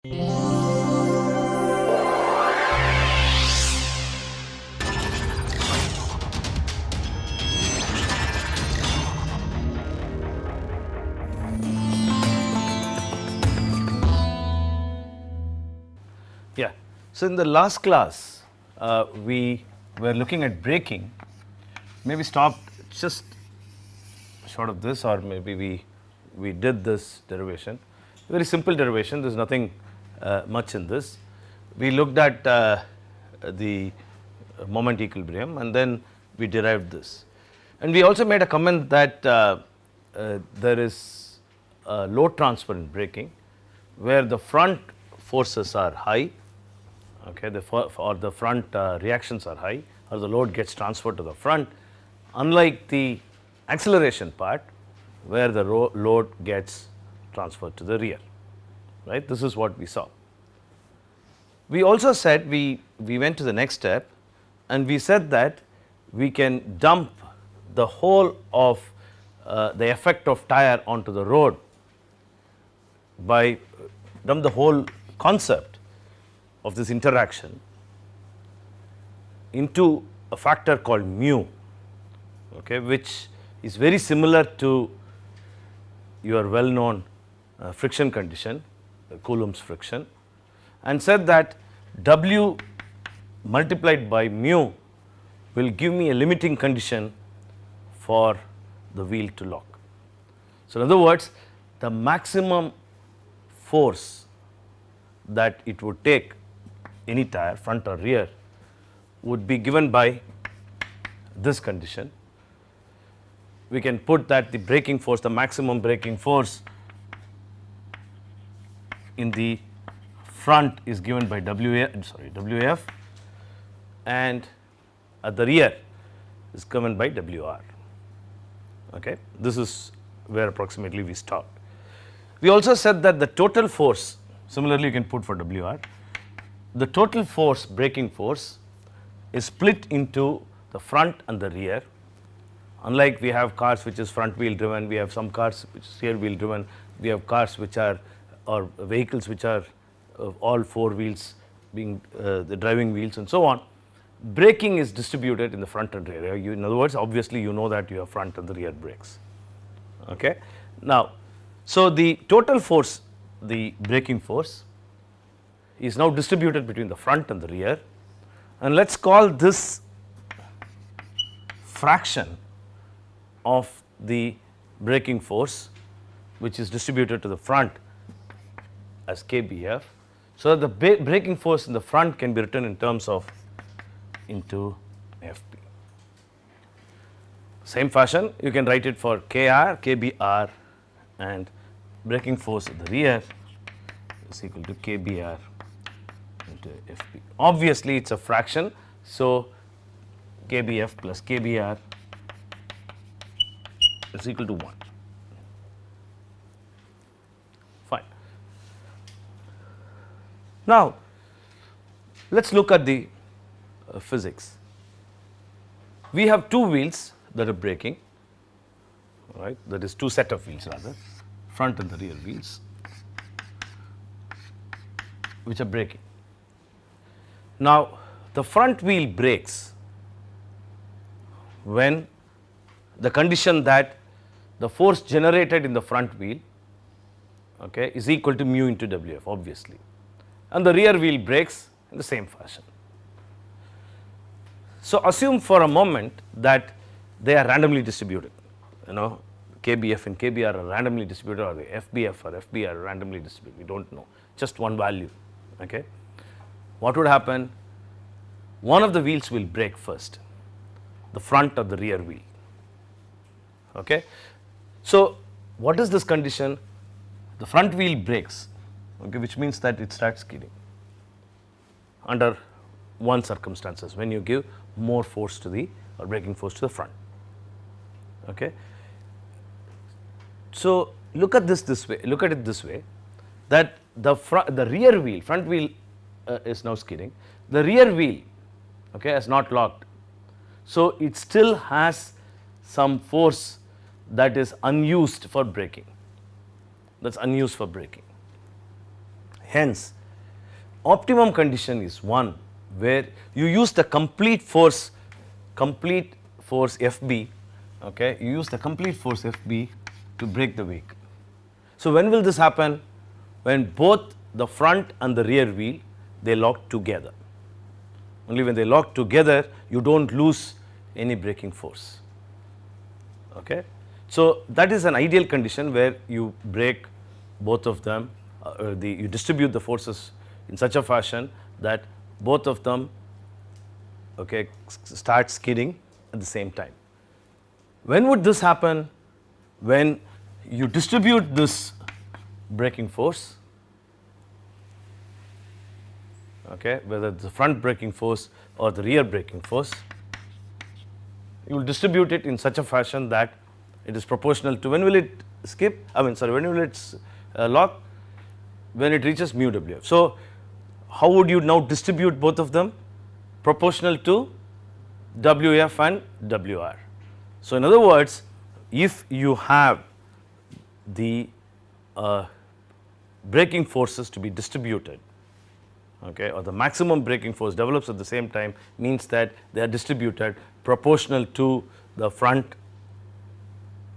Yeah. So in the last class, we were looking at braking. Maybe stopped just short of this, or maybe we did this derivation. Very simple derivation. There's nothing much in this. We looked at the moment equilibrium, and then we derived this. And we also made a comment that there is load transfer in braking, where the front forces are high, okay, or the front reactions are high, or the load gets transferred to the front, unlike the acceleration part, where the load gets transferred to the rear, right. This is what we saw. We also said we went to the next step, and we said that we can dump the whole of the effect of tire onto the road by dump the whole concept of this interaction into a factor called mu, okay, which is very similar to your well known friction condition, Coulomb's friction, and said that W multiplied by mu will give me a limiting condition for the wheel to lock. So, in other words, the maximum force that it would take any tire, front or rear, would be given by this condition. We can put that the braking force, the maximum braking force in the front is given by WF, and at the rear is given by WR. Okay. This is where approximately we stopped. We also said that the total force, similarly you can put for WR, the total force, braking force, is split into the front and the rear. Unlike we have cars which is front wheel driven, we have some cars which is rear wheel driven, we have cars which are, or vehicles which are all four wheels being the driving wheels and so on. Braking is distributed in the front and rear. In other words, obviously you know that you have front and the rear brakes. Okay. Now, so the total force, the braking force, is now distributed between the front and the rear, and let us call this fraction of the braking force which is distributed to the front as KBF. So, that the braking force in the front can be written in terms of into FP. Same fashion you can write it for KR, KBR, and braking force at the rear is equal to KBR into FP. Obviously, it is a fraction. So, KBF plus KBR is equal to 1. Fine. Now, let us look at the physics. We have two wheels that are braking, right, that is two set of wheels rather, front and the rear wheels, which are braking. Now, the front wheel brakes when the condition that the force generated in the front wheel, okay, is equal to mu into WF, obviously, and the rear wheel brakes in the same fashion. So, assume for a moment that they are randomly distributed, you know, KBF and KBR are randomly distributed, or the FBF or FBR are randomly distributed, we do not know, just one value. Okay. What would happen? One of the wheels will brake first, the front or the rear wheel. Okay. So, what is this condition? The front wheel brakes, okay, which means that it starts skidding under one circumstances, when you give more force to the, or braking force to the front. Okay. So, look at this way, look at it this way, that the rear wheel, front wheel is now skidding, the rear wheel, okay, has not locked. So, it still has some force that is unused for braking, that is unused for braking. Hence, optimum condition is one where you use the complete force Fb, okay, you use the complete force Fb to brake the vehicle. So when will this happen? When both the front and the rear wheel, they lock together. Only when they lock together, you don't lose any braking force. Okay? So that is an ideal condition where you brake both of them, you distribute the forces in such a fashion that both of them, okay, start skidding at the same time. When would this happen? When you distribute this braking force, okay, whether the front braking force or the rear braking force, you will distribute it in such a fashion that it is proportional to, when will it when will it lock? When it reaches mu Wf. So how would you now distribute both of them? Proportional to Wf and Wr. So in other words, if you have the braking forces to be distributed, okay, or the maximum braking force develops at the same time, means that they are distributed proportional to the front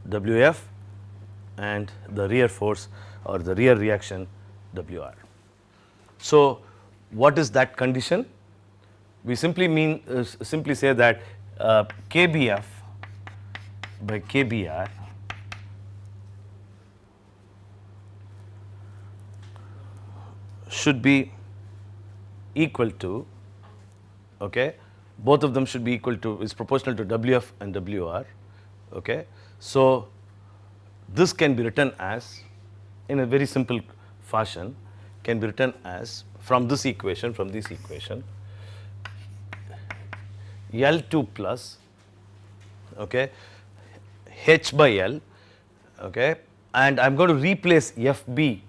Wf and the rear force or the rear reaction Wr. So what is that condition? We simply simply say that Kbf by Kbr should be equal to, okay, both of them should be equal to, is proportional to Wf and Wr, okay. So this can be written as, in a very simple fashion, can be written as, from this equation, L2 plus, okay, H by L, okay, and I am going to replace Fb,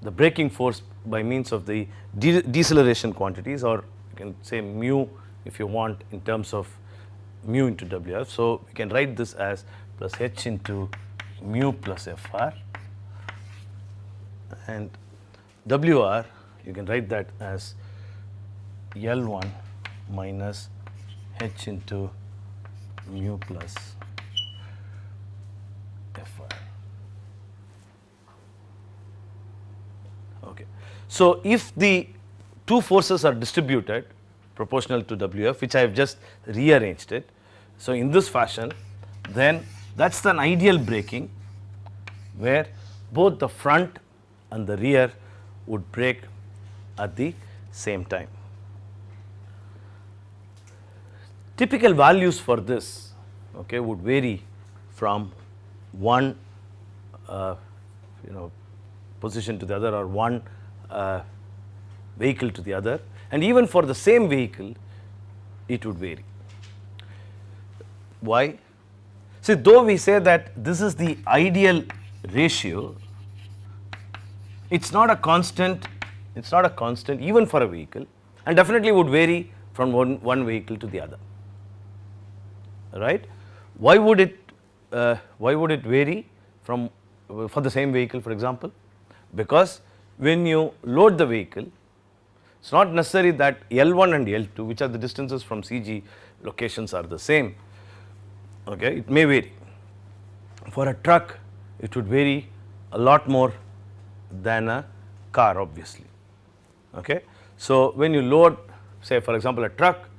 the braking force, by means of the deceleration quantities, or you can say mu if you want, in terms of mu into Wf. So we can write this as plus H into mu plus Fr, and Wr you can write that as L1 minus H into mu plus Fr. Okay. So if the two forces are distributed proportional to Wf, which I have just rearranged it, so in this fashion, then that's an ideal braking where both the front and the rear would brake at the same time. Typical values for this, okay, would vary from one position to the other, or one vehicle to the other, and even for the same vehicle it would vary. Why? See, though we say that this is the ideal ratio, it's not a constant even for a vehicle, and definitely would vary from one vehicle to the other, right? Why would it vary from for the same vehicle, for example? Because when you load the vehicle, it's not necessary that L1 and L2, which are the distances from CG locations, are the same, okay, it may vary. For a truck, it would vary a lot more than a car, obviously, okay. So when you load, say for example, a truck,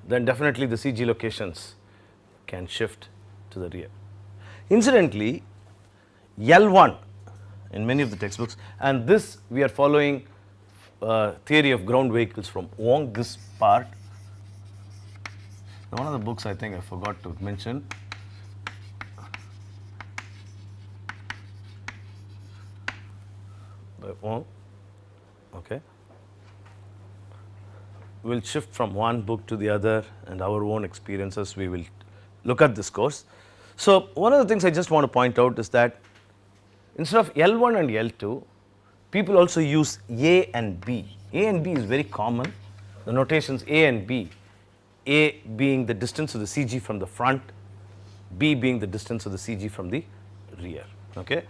then definitely the CG locations can shift to the rear. Incidentally, L1 in many of the textbooks, and this we are following theory of ground vehicles from Wong, this part. One of the books I think I forgot to mention, by Wong, okay. We will shift from one book to the other, and our own experiences we will look at this course. So one of the things I just want to point out is that instead of L1 and L2, people also use A and B. A and B is very common. The notations A and B, A being the distance of the CG from the front, B being the distance of the CG from the rear, okay.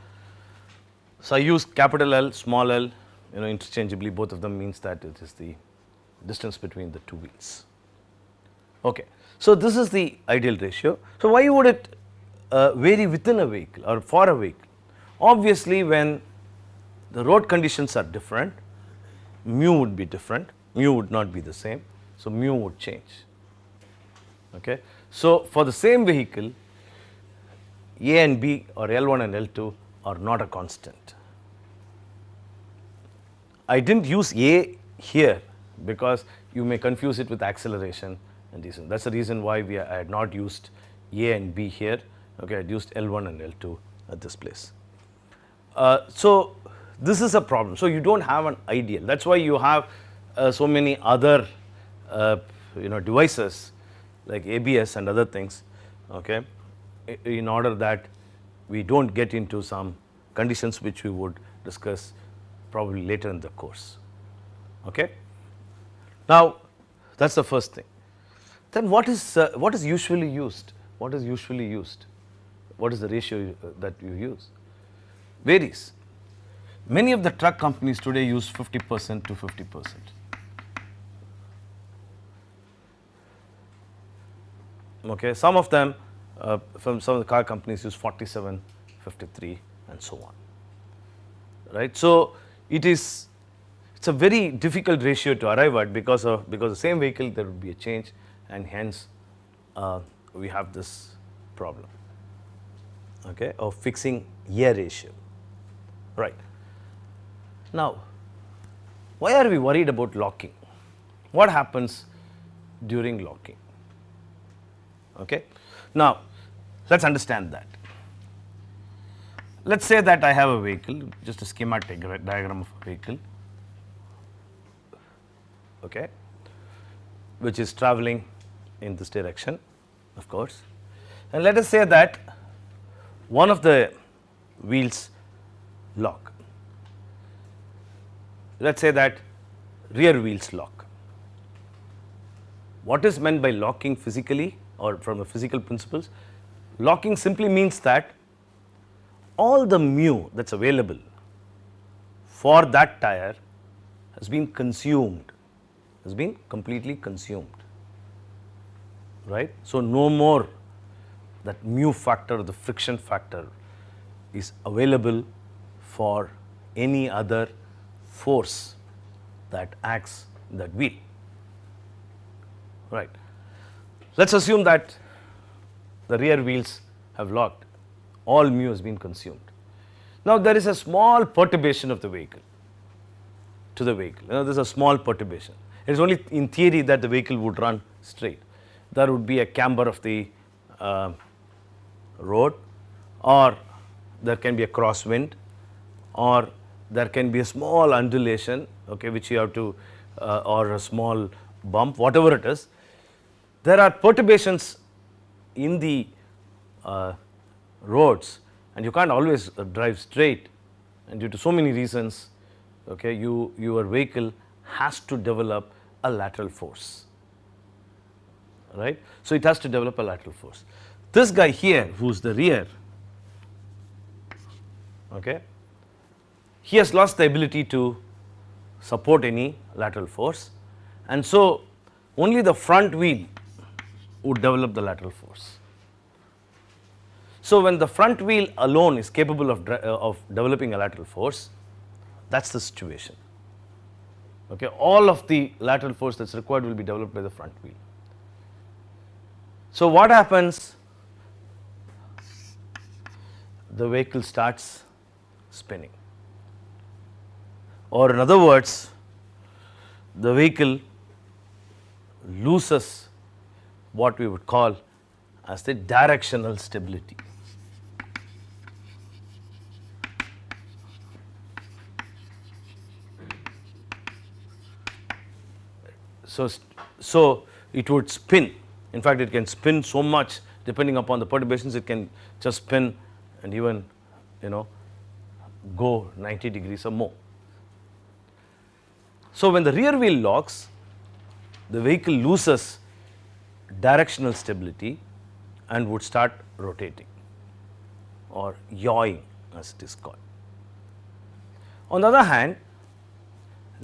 So I use capital L, small l, interchangeably both of them means that it is the distance between the two wheels. Okay. So, this is the ideal ratio. So, why would it vary within a vehicle or for a vehicle? Obviously, when the road conditions are different, mu would be different, mu would not be the same. So, mu would change. Okay. So, for the same vehicle, A and B or L1 and L2 are not a constant. I did not use A here because you may confuse it with acceleration and these. That is the reason why I had not used A and B here. Okay, I had used L1 and L2 at this place. So, this is a problem. So, you do not have an ideal. That is why you have so many other devices like ABS and other things, okay, in order that we do not get into some conditions which we would discuss probably later in the course. Okay. Now, that is the first thing. Then what is usually used? What is usually used? What is the ratio that you use? Varies. Many of the truck companies today use 50% to 50%. Okay. Some of them from some of the car companies use 47, 53 and so on, right. So, it's a very difficult ratio to arrive at because the same vehicle there would be a change, and hence we have this problem, okay, of fixing a ratio, right. Now, why are we worried about locking? What happens during locking? Okay. Now, let us understand that. Let us say that I have a vehicle, just a schematic diagram of a vehicle, okay, which is traveling in this direction, of course, and let us say that one of the wheels lock. Let us say that rear wheels lock. What is meant by locking physically or from the physical principles? Locking simply means that all the mu that is available for that tire has been consumed, has been completely consumed, right. So, no more that mu factor, the friction factor is available for any other force that acts in that wheel, right. Let us assume that the rear wheels have locked, all mu has been consumed. Now, there is a small perturbation of the vehicle to the vehicle, there is a small perturbation. It is only in theory that the vehicle would run straight. There would be a camber of the road, or there can be a crosswind, or there can be a small undulation, okay, which you have to or a small bump, whatever it is. There are perturbations in the roads, and you can't always drive straight, and due to so many reasons, okay, your vehicle has to develop a lateral force, right. So, it has to develop a lateral force. This guy here who is the rear, okay, he has lost the ability to support any lateral force, and so only the front wheel would develop the lateral force. So, when the front wheel alone is capable of developing a lateral force, that is the situation. Okay. All of the lateral force that is required will be developed by the front wheel. So, what happens? The vehicle starts spinning, or in other words, the vehicle loses what we would call as the directional stability. So, it would spin. In fact, it can spin so much depending upon the perturbations, it can just spin and even go 90 degrees or more. So, when the rear wheel locks, the vehicle loses directional stability and would start rotating or yawing as it is called. On the other hand,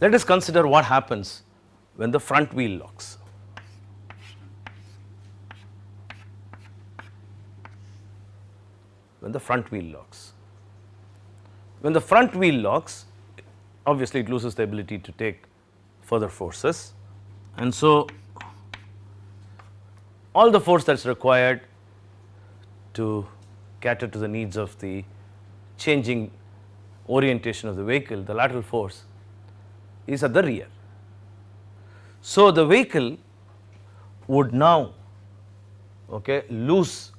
Let us consider what happens when the front wheel locks. When the front wheel locks. When the front wheel locks, obviously it loses the ability to take further forces, and so all the force that is required to cater to the needs of the changing orientation of the vehicle, the lateral force, is at the rear. So, the vehicle would now lose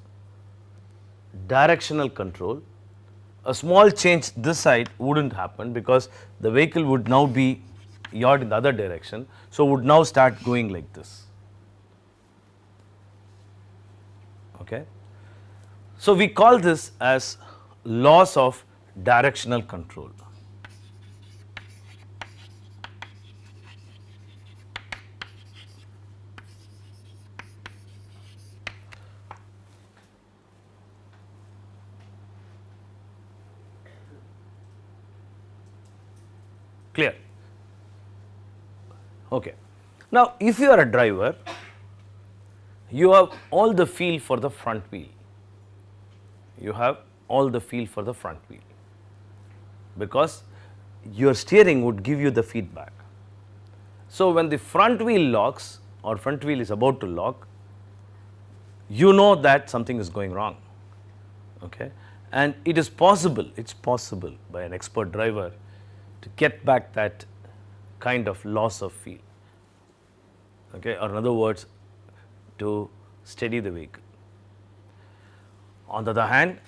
directional control. A small change this side would not happen because the vehicle would now be yawed in the other direction. So, would now start going like this. Okay. So, we call this as loss of directional control. Clear? Okay. Now, if you are a driver, you have all the feel for the front wheel. You have all the feel for the front wheel because your steering would give you the feedback. So, when the front wheel locks or front wheel is about to lock, you know that something is going wrong. Okay. And it is possible by an expert driver to get back that kind of loss of feel, okay, or in other words, to steady the vehicle. On the other hand,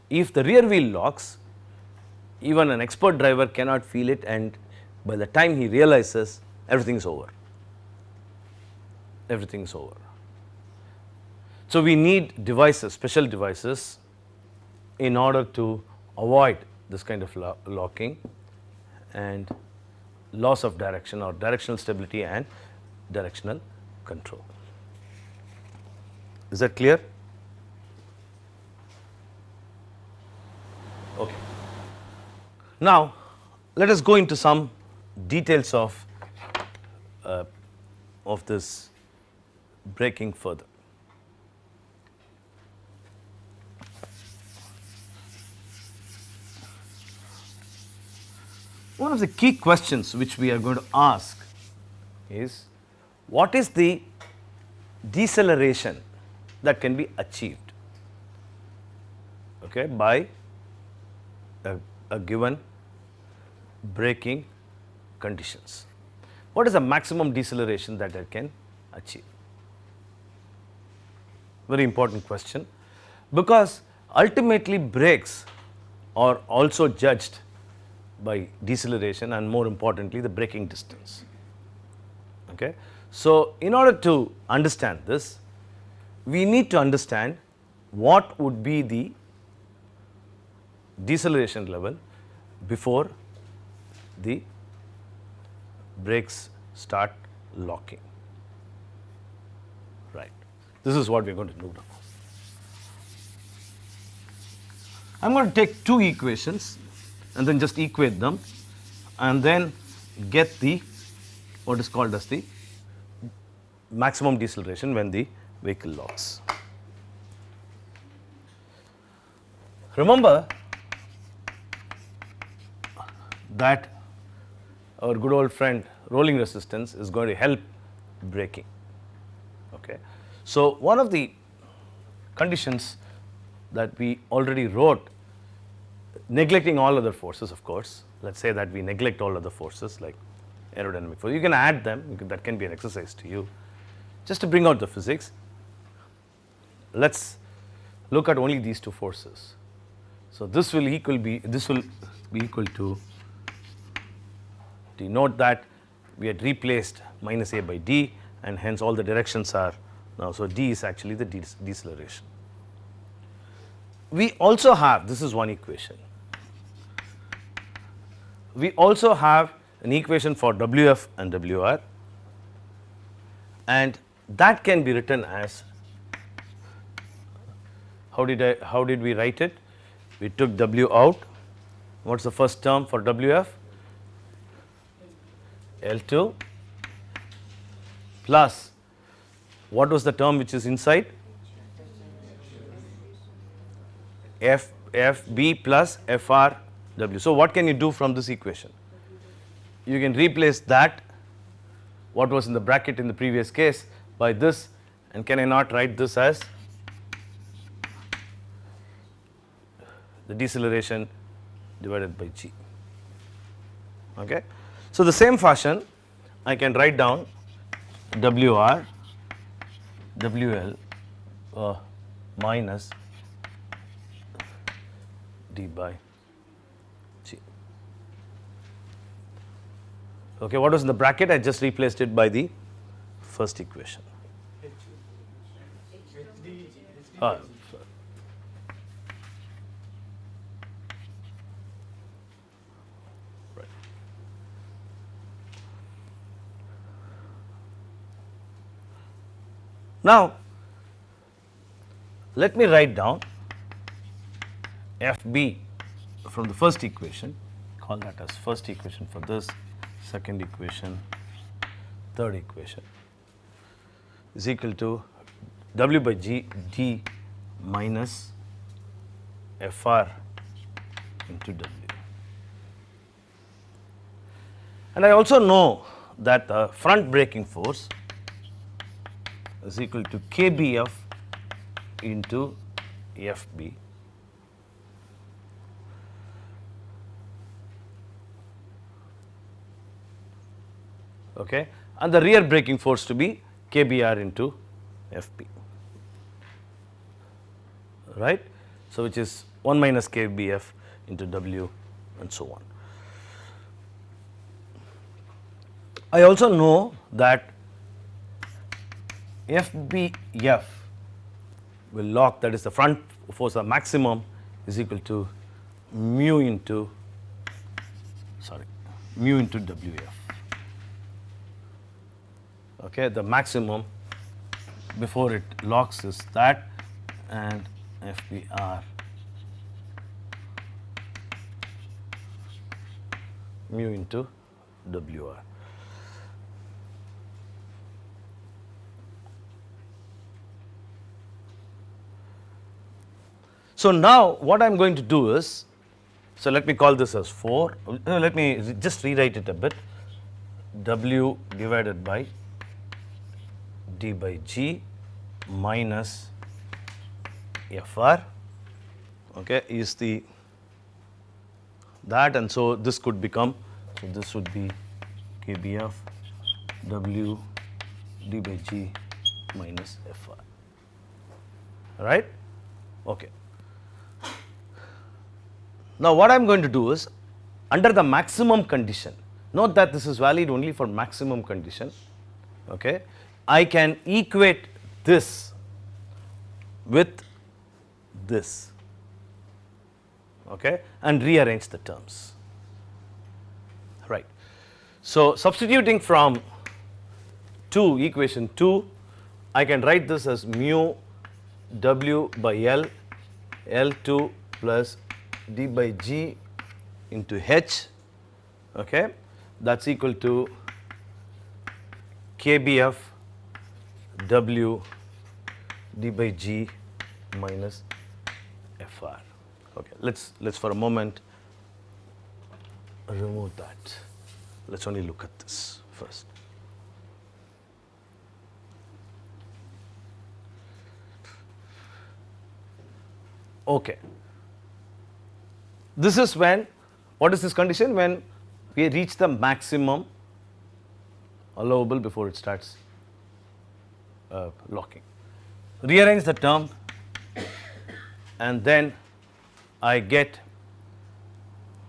if the rear wheel locks, even an expert driver cannot feel it, and by the time he realizes, everything is over. Everything is over. So, we need devices, special devices, in order to avoid this kind of locking and loss of direction or directional stability and directional control. Is that clear? Okay. Now, let us go into some details of this braking further. One of the key questions which we are going to ask is, what is the deceleration that can be achieved, okay, by a given braking conditions? What is the maximum deceleration that it can achieve? Very important question, because ultimately brakes are also judged by deceleration and, more importantly, the braking distance. Okay. So, in order to understand this, we need to understand what would be the deceleration level before the brakes start locking. Right. This is what we are going to do now. I am going to take two equations and then just equate them and then get the what is called as the maximum deceleration when the vehicle locks. Remember that our good old friend rolling resistance is going to help braking. Okay. So, one of the conditions that we already wrote, neglecting all other forces, of course, let us say that we neglect all other forces like aerodynamic force, you can add them, that can be an exercise to you just to bring out the physics. Let us look at only these two forces. So, this will be equal to, denote that we had replaced minus A by D, and hence all the directions are now. So, D is actually the deceleration. We also have, this is one equation, we also have an equation for Wf and Wr, and that can be written as, how did we write it? We took W out. What is the first term for Wf? L2 plus what was the term which is inside? FB plus FRW. So what can you do from this equation? You can replace that, what was in the bracket in the previous case, by this, and can I not write this as the deceleration divided by G? Okay. So the same fashion I can write down WR WL minus d by G. Okay, what was in the bracket? I just replaced it by the first equation. Right. Now, let me write down FB from the first equation, call that as first equation for this, second equation, third equation is equal to W by G D minus FR into W. And I also know that the front braking force is equal to KBF into FB. Okay, and the rear braking force to be KBR into FB, right? So which is 1 minus KBF into W and so on. I also know that FBF will lock, that is the front force of maximum, is equal to mu into WF. Okay, the maximum before it locks is that, and FBR mu into WR. So now what I am going to do is, so let me call this as 4, let me just rewrite it a bit, W divided by D by G minus FR, okay, is the that, and so this could become, so this would be KBF W D by G minus FR, right? Okay. Now what I am going to do is, under the maximum condition, note that this is valid only for maximum condition, okay, I can equate this with this, okay, and rearrange the terms, right. So substituting from equation 2, I can write this as mu W by L, L2 plus D by G into H, okay, that's equal to KBF W D by G minus FR. Okay, let's for a moment remove that. Let's only look at this first. Okay. This is when, what is this condition? When we reach the maximum allowable before it starts locking. Rearrange the term, and then I get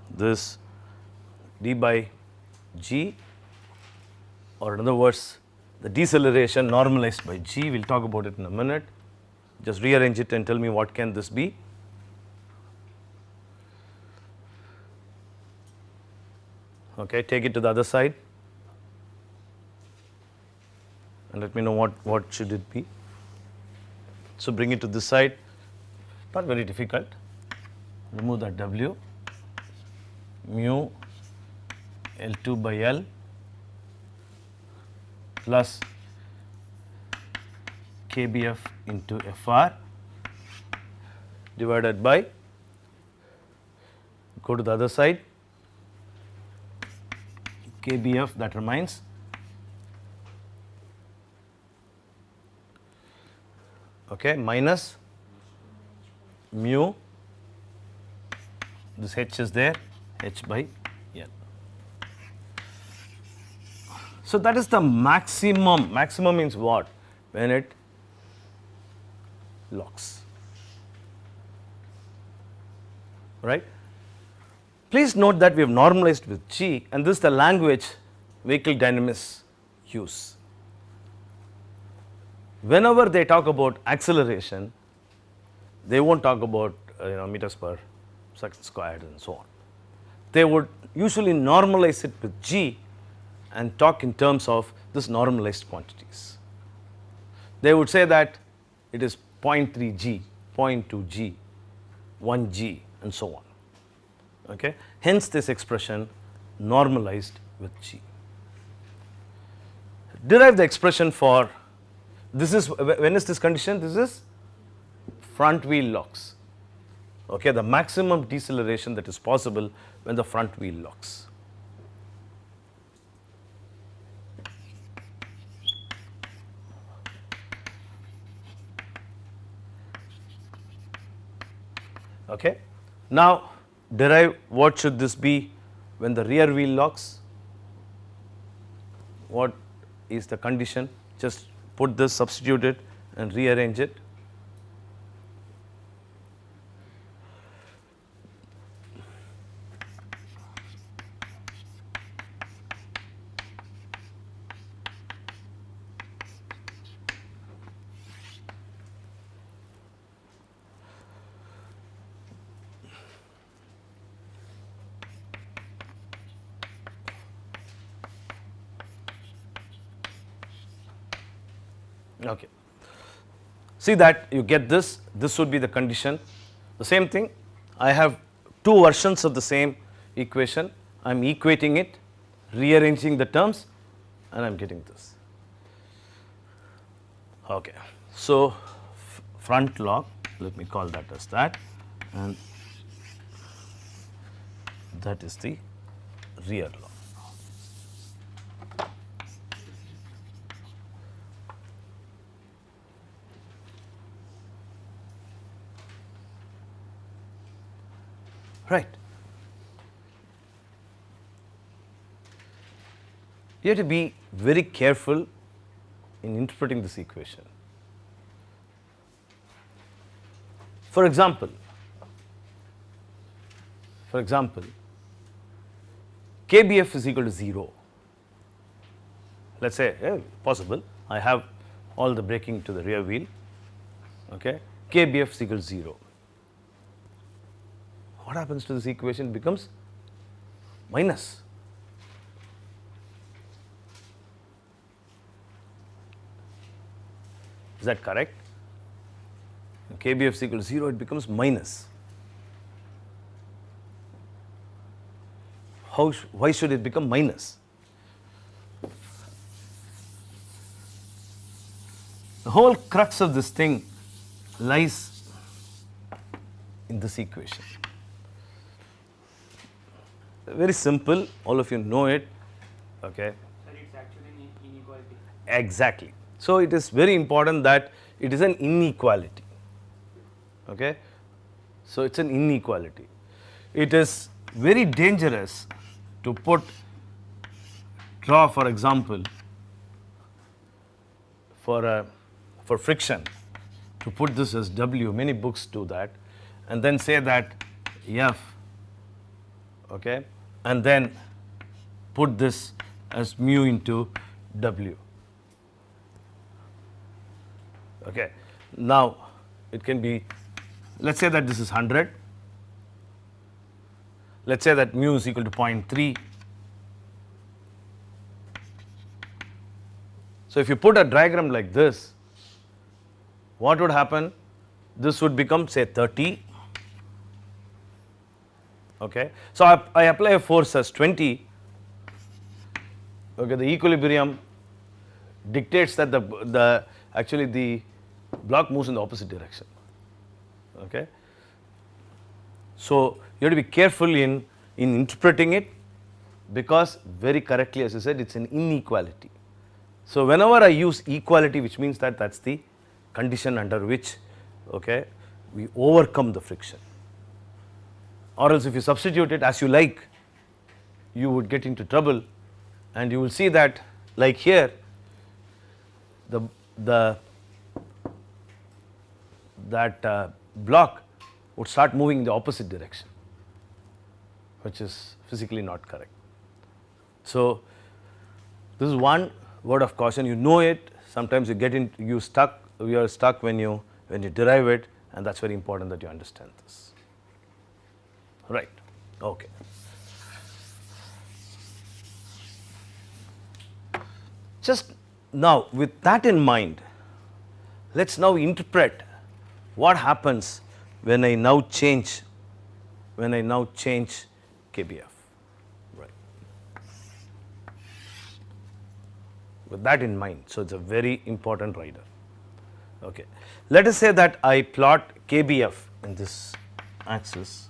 this D by G, or in other words, the deceleration normalized by G. We will talk about it in a minute. Just rearrange it and tell me what can this be. Okay, take it to the other side and let me know what should it be. So bring it to this side, not very difficult. Remove that W, mu L2 by L plus KBF into FR divided by, go to the other side, KBF, that remains, okay, minus mu, this H is there, H by N. So that is the maximum. Maximum means what? When it locks, right? Please note that we have normalized with G, and this is the language vehicle dynamists use. Whenever they talk about acceleration, they won't talk about meters per second squared and so on. They would usually normalize it with G and talk in terms of this normalized quantities. They would say that it is 0.3 G, 0.2 G, 1 G and so on. Okay? Hence this expression normalized with G. Derive the expression for, this is, when is this condition? This is front wheel locks. Okay, the maximum deceleration that is possible when the front wheel locks. Okay. Now derive what should this be when the rear wheel locks. What is the condition? Just put this, substitute it and rearrange it. Okay. See that you get this, this would be the condition. The same thing, I have two versions of the same equation. I am equating it, rearranging the terms, and I am getting this. Okay. So front lock, let me call that as that, and that is the rear lock. Right. You have to be very careful in interpreting this equation. For example, KBF is equal to 0. Let us say, possible, I have all the braking to the rear wheel, okay. KBF is equal to 0. What happens to this equation? It becomes minus. Is that correct? KBF is equal to 0, it becomes minus. Why should it become minus? The whole crux of this thing lies in this equation. Very simple, all of you know it, okay. Sir, it's actually an inequality. Exactly. So it is very important that it is an inequality, okay. So it's an inequality. It is very dangerous to draw, for example, for friction, to put this as W, many books do that, and then say that F, okay, and then put this as mu into W. Okay. Now it can be, let us say that this is 100, let us say that mu is equal to 0.3. So if you put a diagram like this, what would happen? This would become, say, 30. Okay. So I apply a force as 20. Okay, the equilibrium dictates that the actually the block moves in the opposite direction. Okay. So you have to be careful in interpreting it, because very correctly, as you said, it's an inequality. So whenever I use equality, which means that that's the condition under which, okay, we overcome the friction. Or else if you substitute it as you like, you would get into trouble, and you will see that, like here, that block would start moving in the opposite direction, which is physically not correct. So this is one word of caution. You know it. Sometimes you get in, you are stuck when you derive it, and that's very important that you understand this. Right. Okay. Just now, with that in mind, let's now interpret what happens when I now change KBF. Right. With that in mind, so it's a very important rider. Okay. Let us say that I plot KBF in this axis,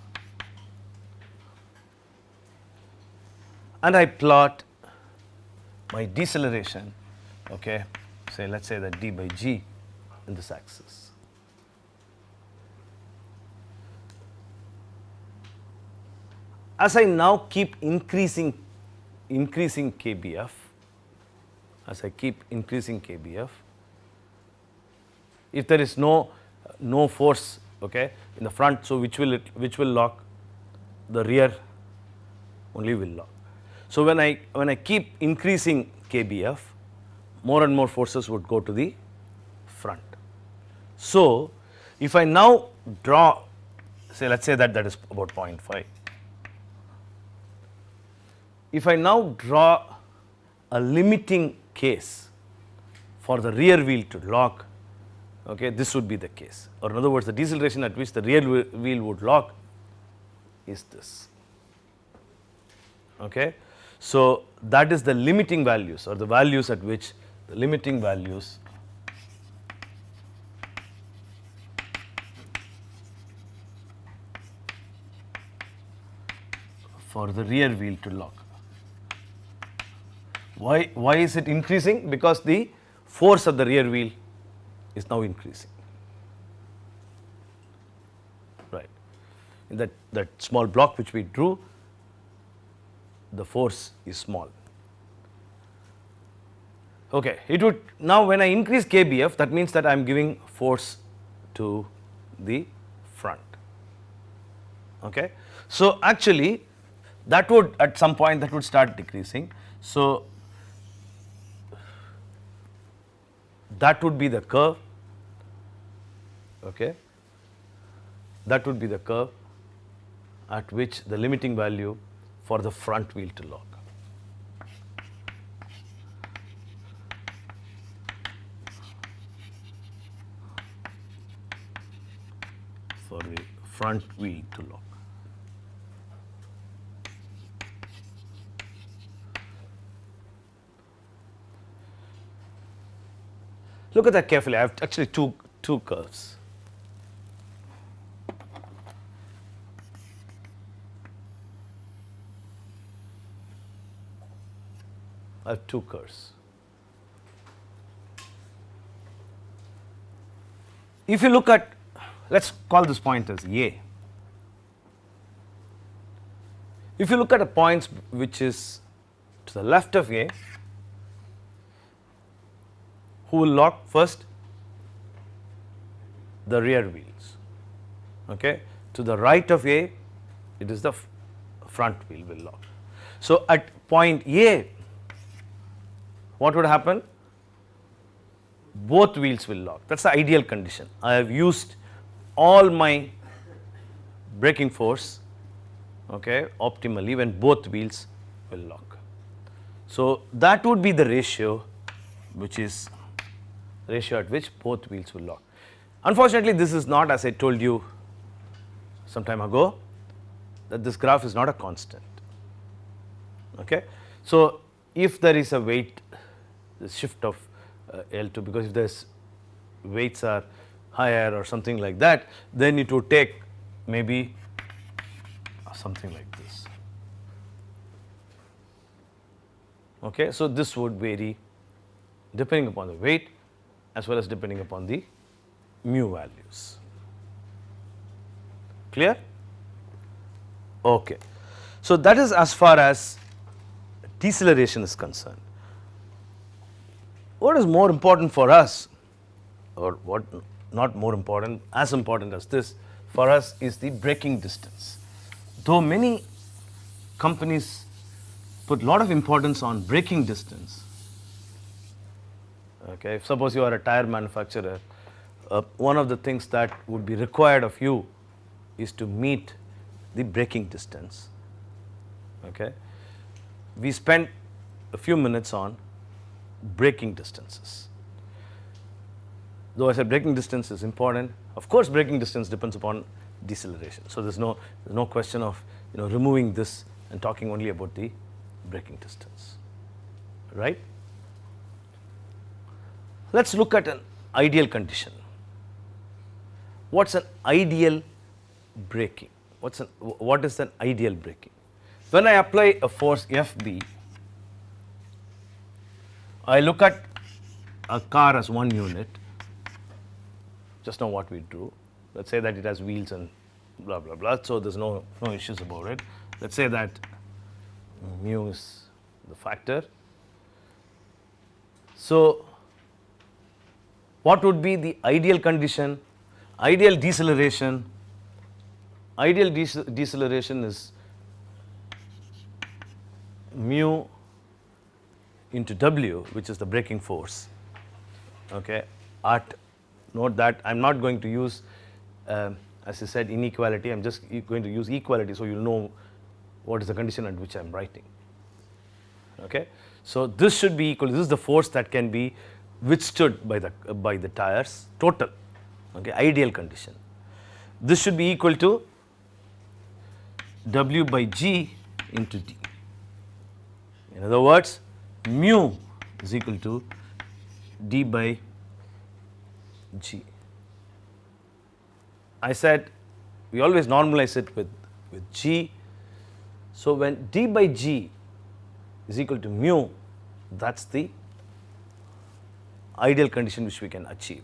and I plot my deceleration, okay, say let's say that d by g in this axis. As I now keep increasing KBF, if there is no force, okay, in the front, so which will lock? The rear only will lock. So when I keep increasing KBF, more and more forces would go to the front. So if I now draw, say let's say that is about 0.5. If I now draw a limiting case for the rear wheel to lock, okay, this would be the case. Or in other words, the deceleration at which the rear wheel would lock is this. Okay. So that is the limiting values, or the values at which the limiting values for the rear wheel to lock. Why is it increasing? Because the force of the rear wheel is now increasing. Right. In that small block which we drew, the force is small. Okay, it would now, when I increase KBF, that means that I am giving force to the front. Okay. So actually that would, at some point, that would start decreasing. So that would be the curve. Okay. That would be the curve at which the limiting value for the front wheel to lock. For the front wheel to lock. Look at that carefully. I have actually two curves. I have two curves. If you look at, let's call this point as A. If you look at a point which is to the left of A, who will lock first? The rear wheels. Okay. To the right of A, it is the front wheel will lock. So at point A, what would happen? Both wheels will lock. That's the ideal condition. I have used all my braking force, okay, optimally when both wheels will lock. So that would be the ratio, which is ratio at which both wheels will lock. Unfortunately, this is not, as I told you some time ago, that this graph is not a constant. Okay. So if there is a weight, the shift of L2, because if there's weights are higher or something like that, then it would take maybe something like this. Okay, so this would vary depending upon the weight as well as depending upon the mu values. Clear? Okay. So that is as far as deceleration is concerned. What is more important for us, or what not more important, as important as this for us, is the braking distance. Though many companies put a lot of importance on braking distance, okay, if suppose you are a tire manufacturer, one of the things that would be required of you is to meet the braking distance. Okay. We spent a few minutes on braking distances. Though I said braking distance is important, of course braking distance depends upon deceleration. So there's no question of removing this and talking only about the braking distance, right? Let's look at an ideal condition. What's an ideal braking? What is an ideal braking? When I apply a force Fb, I look at a car as one unit, just now what we drew. Let's say that it has wheels and blah blah blah, so there's no issues about it. Let's say that mu is the factor. So what would be the ideal condition? Ideal deceleration. Ideal deceleration is mu into W, which is the braking force. Okay, note that I'm not going to use, as I said, inequality. I'm just going to use equality, so you'll know what is the condition at which I'm writing. Okay, so this should be equal. This is the force that can be withstood by the tires total. Okay, ideal condition. This should be equal to W by G into D. In other words, mu is equal to D by G. I said we always normalize it with G. So when D by G is equal to mu, that's the ideal condition which we can achieve.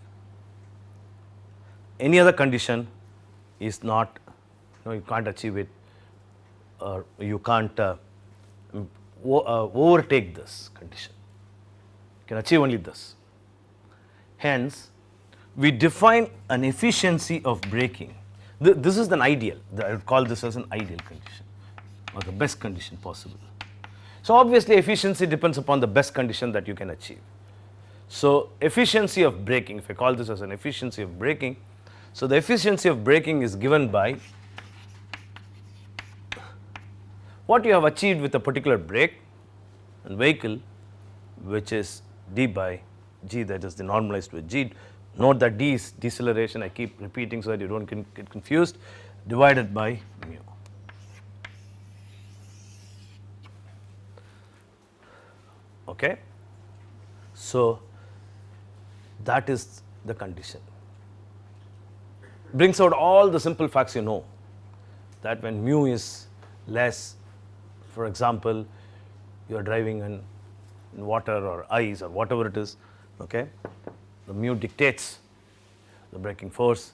Any other condition is not, you can't achieve it, or you can't overtake this condition. You can achieve only this. Hence, we define an efficiency of braking. This is an ideal. I would call this as an ideal condition, or the best condition possible. So obviously efficiency depends upon the best condition that you can achieve. So efficiency of braking, if I call this as an efficiency of braking, so the efficiency of braking is given by what you have achieved with a particular brake and vehicle, which is D by G, that is the normalized with G. Note that D is deceleration, I keep repeating so that you don't get confused, divided by mu. Okay. So that is the condition. Brings out all the simple facts you know, that when mu is less, for example, you are driving in water or ice or whatever it is, okay, the mu dictates the braking force,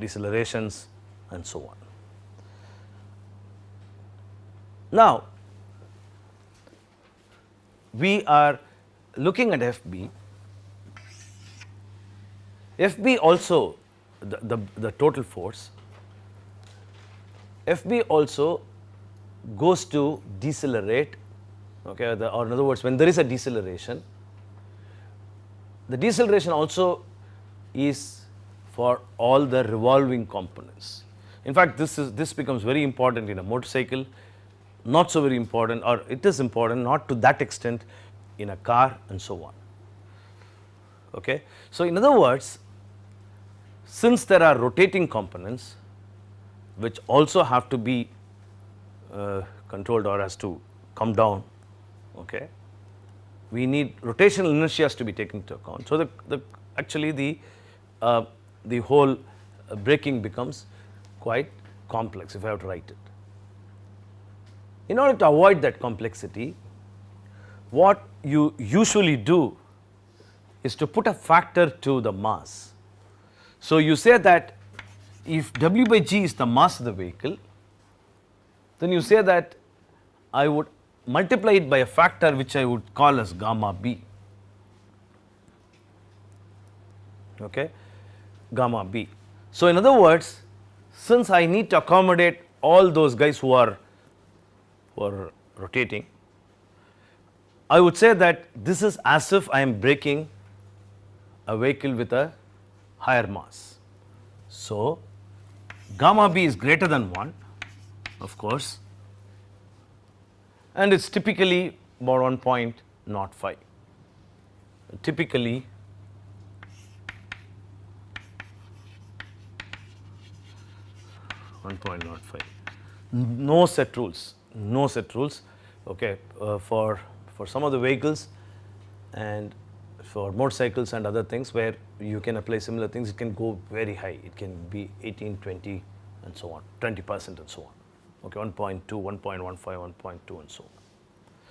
decelerations, and so on. Now, we are looking at Fb. Fb also, the total force, Fb also goes to decelerate, okay, or in other words, when there is a deceleration, the deceleration also is for all the revolving components. In fact, this becomes very important in a motorcycle, not so very important, or it is important, not to that extent in a car and so on. Okay. So in other words, since there are rotating components which also have to be controlled or has to come down, okay, we need rotational inertias to be taken into account. So, actually the whole braking becomes quite complex if I have to write it. In order to avoid that complexity, what you usually do is to put a factor to the mass. So, you say that if W by G is the mass of the vehicle, then you say that I would multiply it by a factor which I would call as gamma B, okay, gamma B. So, in other words, since I need to accommodate all those guys who are rotating, I would say that this is as if I am braking a vehicle with a higher mass. So, gamma B is greater than 1, of course, and it is typically about 1.05, typically no set rules, no set rules, okay, for some of the vehicles and for motorcycles and other things where you can apply similar things, it can go very high, it can be 18, 20 and so on, 20% and so on, okay, 1.2, 1.15, 1.2 and so on.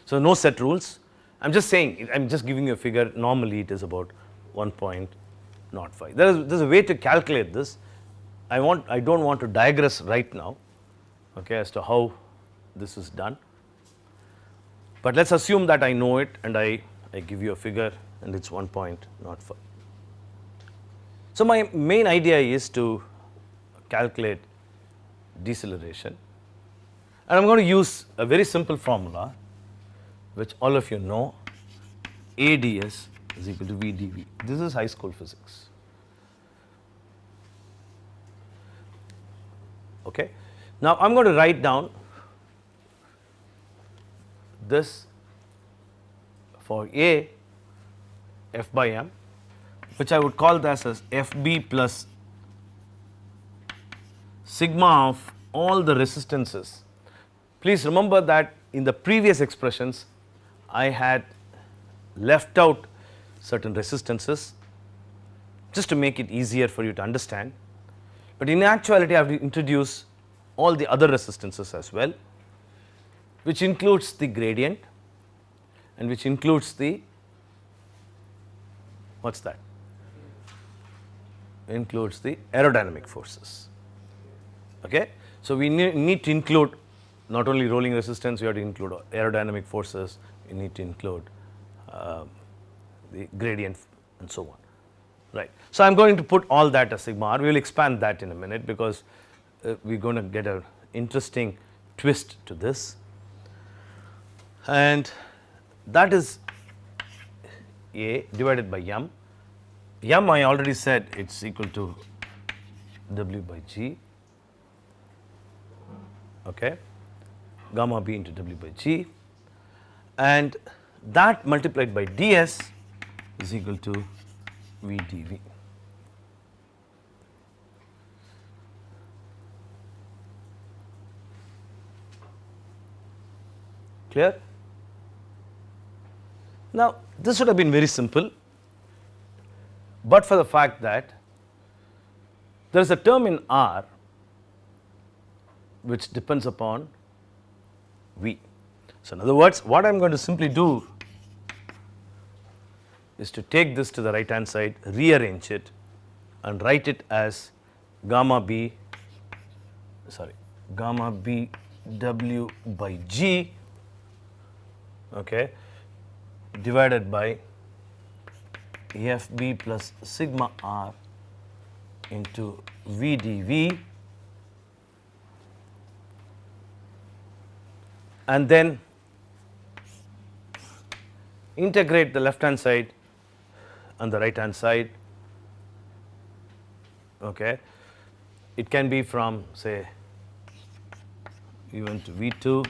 So, no set rules, I am just saying, I am just giving you a figure, normally it is about 1.05. There is a way to calculate this. I do not want to digress right now, okay, as to how this is done, but let us assume that I know it and I give you a figure and it is 1.05. So, my main idea is to calculate deceleration, and I am going to use a very simple formula which all of you know, AdS is equal to VdV. This is high school physics. Okay. Now, I am going to write down this for A F by M, which I would call this as Fb plus sigma of all the resistances. Please remember that in the previous expressions I had left out certain resistances just to make it easier for you to understand, but in actuality I have to introduce all the other resistances as well, which includes the gradient and which includes the, what is that? Includes the aerodynamic forces. Okay? So, we need to include not only rolling resistance, we have to include aerodynamic forces, we need to include the gradient and so on, right. So, I am going to put all that as sigma r, we will expand that in a minute because we are going to get an interesting twist to this, and that is A divided by M. M I already said it is equal to W by G, okay, gamma B into W by G, and that multiplied by ds is equal to V dV. Clear? Now, this would have been very simple, but for the fact that there is a term in R which depends upon V. So, in other words, what I am going to simply do is to take this to the right hand side, rearrange it and write it as gamma B W by G, okay, divided by Fb plus sigma r into V dV, and then integrate the left hand side and the right hand side, okay. It can be from say V1 to V2,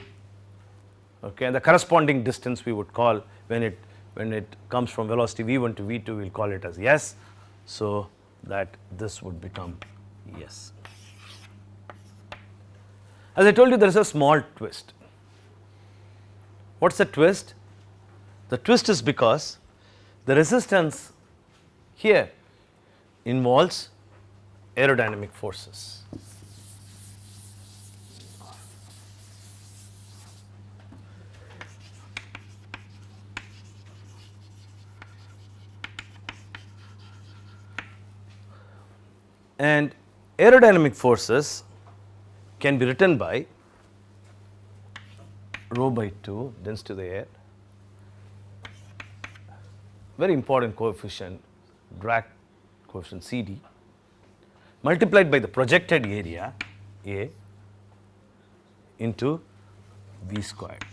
okay, and the corresponding distance we would call when it comes from velocity V1 to V2, we will call it as S, so that this would become S. As I told you, there is a small twist. What is the twist? The twist is because the resistance here involves aerodynamic forces. And aerodynamic forces can be written by rho by 2 density of the air, very important coefficient, drag coefficient CD, multiplied by the projected area A into V squared.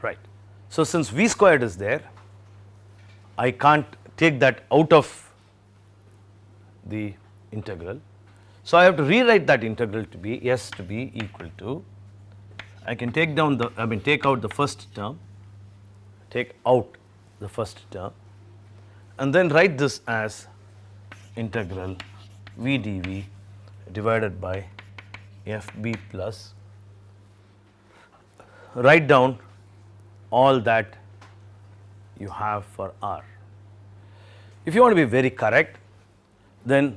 Right. So, since V squared is there, I can't take that out of the integral. So, I have to rewrite that integral to be S to be equal to, I can take down the, take out the first term, and then write this as integral V dV divided by FB plus, write down all that you have for R. If you want to be very correct, then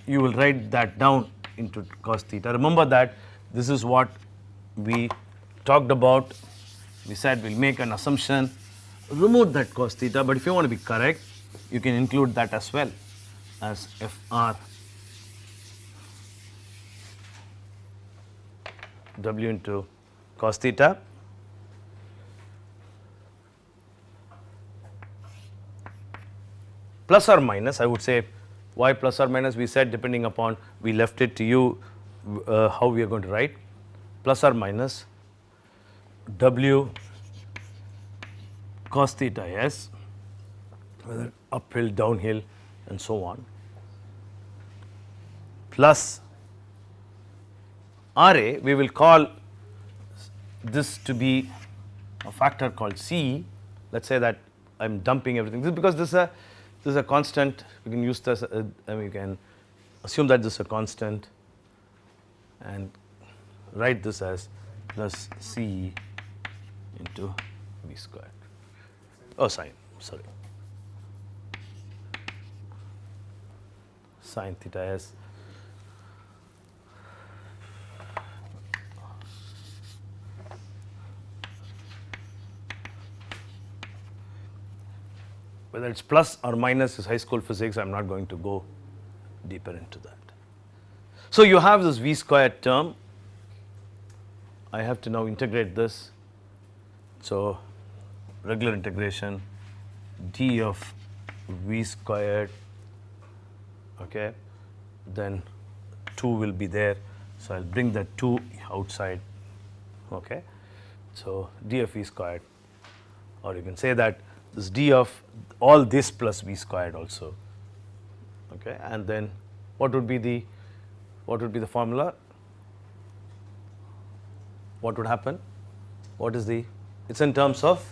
you will write that down into cos theta. Remember that this is what we talked about. We said we'll make an assumption, remove that cos theta, but if you want to be correct, you can include that as well as FR W into cos theta plus or minus. I would say why plus or minus, we said depending upon, we left it to you how we are going to write, plus or minus W cos theta S, whether uphill, downhill and so on, plus RA, we will call this to be a factor called C. Let us say that I am dumping everything. This is because this is a constant, we can use this, we can assume that this is a constant and write this as plus C into V squared. Oh, sorry, sin theta S whether it is plus or minus is high school physics, I am not going to go deeper into that. So, you have this V squared term, I have to now integrate this. So, regular integration d of V squared, okay, then 2 will be there. So, I will bring that 2 outside, okay. So, d of V squared, or you can say that this d of all this plus V squared also, okay, and then what would be the formula? What would happen? What is the, it's in terms of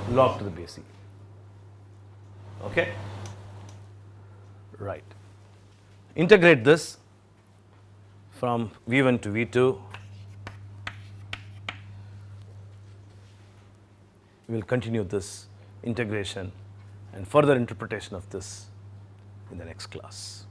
log to the base e, okay, right. Integrate this from V1 to V2. We will continue this integration and further interpretation of this in the next class.